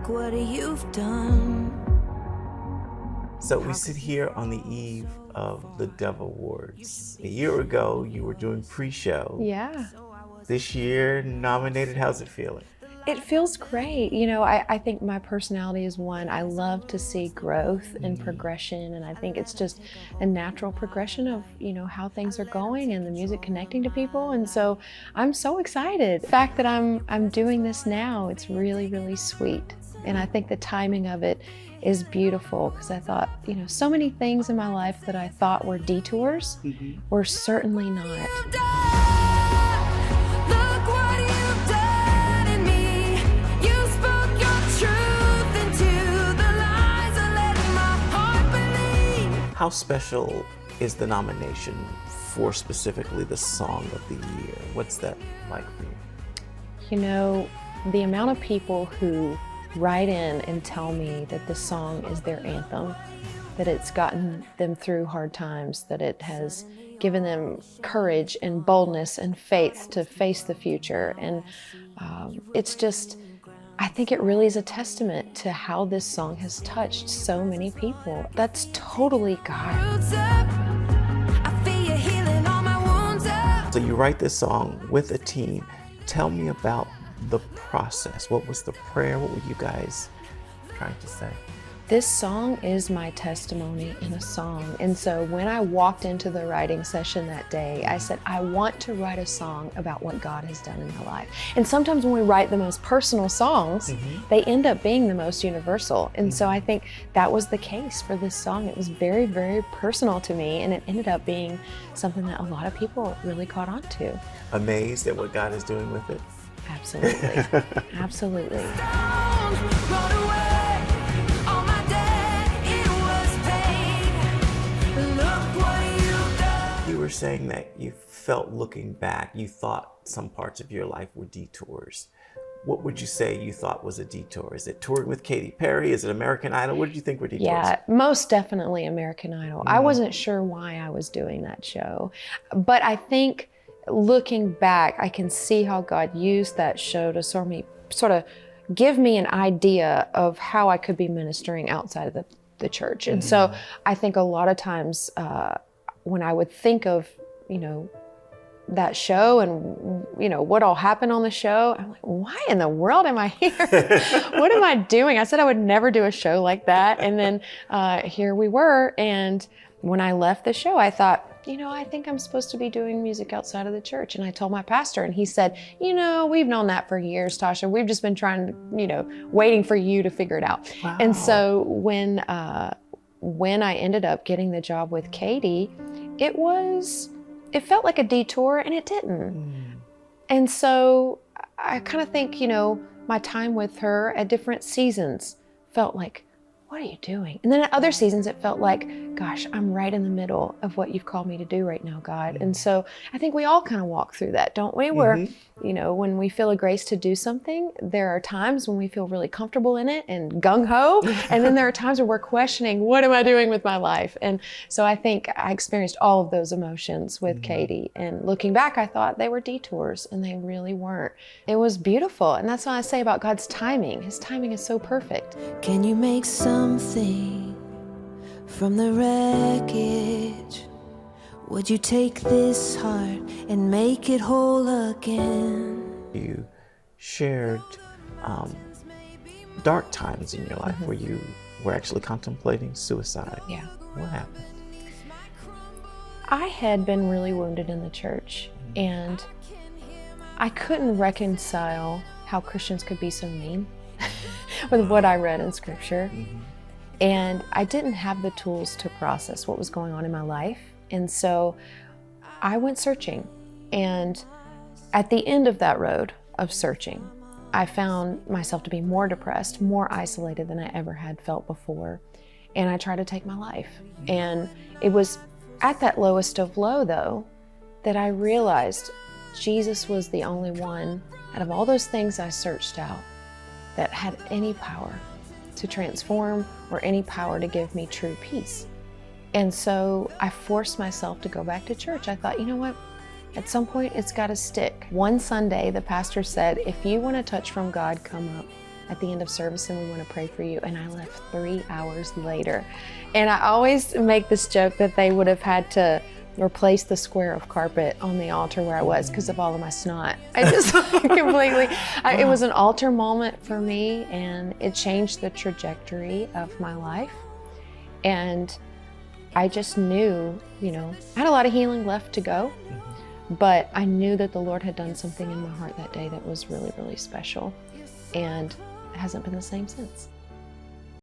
Look what you've done. So we sit here on the eve of the Dove Awards. A year ago, you were doing pre-show. Yeah. This year, nominated. How's it feeling? It feels great. You know, I think my personality is one. I love to see growth and progression, and I think it's just a natural progression of, you know, how things are going and the music connecting to people. And so I'm so excited. The fact that I'm doing this now, it's really, really sweet. And I think the timing of it is beautiful, because I thought, you know, so many things in my life that I thought were detours were certainly not. How special is the nomination for specifically the Song of the Year? What's that like for you? You know, the amount of people who write in and tell me that this song is their anthem, that it's gotten them through hard times, that it has given them courage and boldness and faith to face the future. And it's just, I think it really is a testament to how this song has touched so many people. That's totally God. So you write this song with a team. Tell me about the process. What was the prayer? What were you guys trying to say? This song is my testimony in a song. And so when I walked into the writing session that day, I said, I want to write a song about what God has done in my life. And sometimes when we write the most personal songs, they end up being the most universal. And so I think that was the case for this song. It was very, very personal to me, and it ended up being something that a lot of people really caught on to. Amazed at what God is doing with it? Absolutely. Absolutely. You were saying that you felt, looking back, you thought some parts of your life were detours. What would you say you thought was a detour? Is it touring with Katy Perry? Is it American Idol? What did you think were detours? Yeah, most definitely American Idol. I wasn't sure why I was doing that show, but I think looking back, I can see how God used that show to sort of give me an idea of how I could be ministering outside of the church. And so I think a lot of times when I would think of, you know, that show and, you know, what all happened on the show, I'm like, why in the world am I here? What am I doing? I said I would never do a show like that. And then here we were. And when I left the show, I thought, you know, I think I'm supposed to be doing music outside of the church. And I told my pastor, and he said, you know, we've known that for years, Tasha. We've just been trying to, you know, waiting for you to figure it out. Wow. And so when I ended up getting the job with Katy, it felt like a detour, and it didn't. And so I kind of think, you know, my time with her at different seasons felt like, what are you doing? And then at other seasons, it felt like, gosh, I'm right in the middle of what you've called me to do right now, God. And so I think we all kind of walk through that, don't we? Where, you know, when we feel a grace to do something, there are times when we feel really comfortable in it and gung-ho. And then there are times where we're questioning, what am I doing with my life? And so I think I experienced all of those emotions with Katy. And looking back, I thought they were detours, and they really weren't. It was beautiful. And that's what I say about God's timing. His timing is so perfect. Can you make something from the wreckage? Would you take this heart and make it whole again? You shared dark times in your life where you were actually contemplating suicide. Yeah. What happened? I had been really wounded in the church, and I couldn't reconcile how Christians could be so mean with what I read in Scripture. And I didn't have the tools to process what was going on in my life. And so I went searching. And at the end of that road of searching, I found myself to be more depressed, more isolated than I ever had felt before. And I tried to take my life. And it was at that lowest of low, though, that I realized Jesus was the only one out of all those things I searched out that had any power to transform or any power to give me true peace. And so I forced myself to go back to church. I thought, you know what? At some point, it's got to stick. One Sunday, the pastor said, if you want a touch from God, come up. at the end of service and we want to pray for you. And I left 3 hours later. And I always make this joke that they would have had to replace the square of carpet on the altar where I was because of all of my snot. I just completely, it was an altar moment for me, and it changed the trajectory of my life. And I just knew, you know, I had a lot of healing left to go, but I knew that the Lord had done something in my heart that day that was really, really special, and it hasn't been the same since.